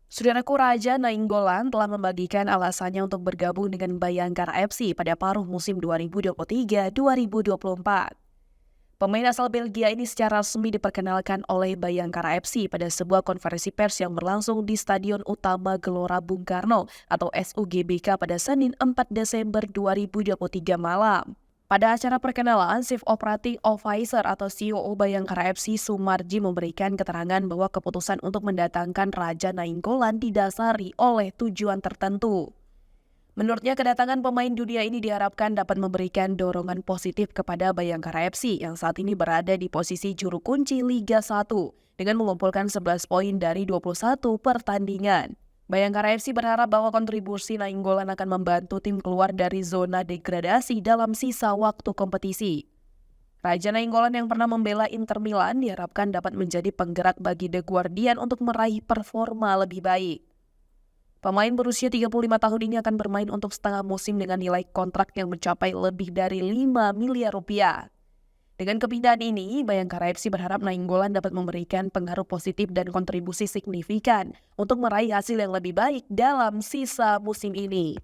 Saudaraku Raja Nainggolan telah membagikan alasannya untuk bergabung dengan Bayangkara FC pada paruh musim 2023-2024. Pemain asal Belgia ini secara resmi diperkenalkan oleh Bayangkara FC pada sebuah konferensi pers yang berlangsung di Stadion Utama Gelora Bung Karno atau SUGBK pada Senin 4 Desember 2023 malam. Pada acara perkenalan, Chief Operating Officer atau CEO Bayangkara FC Sumarji memberikan keterangan bahwa keputusan untuk mendatangkan Raja Nainggolan didasari oleh tujuan tertentu. Menurutnya, kedatangan pemain dunia ini diharapkan dapat memberikan dorongan positif kepada Bayangkara FC yang saat ini berada di posisi juru kunci Liga 1 dengan mengumpulkan 11 poin dari 21 pertandingan. Bayangkara FC berharap bahwa kontribusi Nainggolan akan membantu tim keluar dari zona degradasi dalam sisa waktu kompetisi. Raja Nainggolan yang pernah membela Inter Milan diharapkan dapat menjadi penggerak bagi The Guardian untuk meraih performa lebih baik. Pemain berusia 35 tahun ini akan bermain untuk setengah musim dengan nilai kontrak yang mencapai lebih dari 5 miliar rupiah. Dengan kepindahan ini, Bayangkara FC berharap Nainggolan dapat memberikan pengaruh positif dan kontribusi signifikan untuk meraih hasil yang lebih baik dalam sisa musim ini.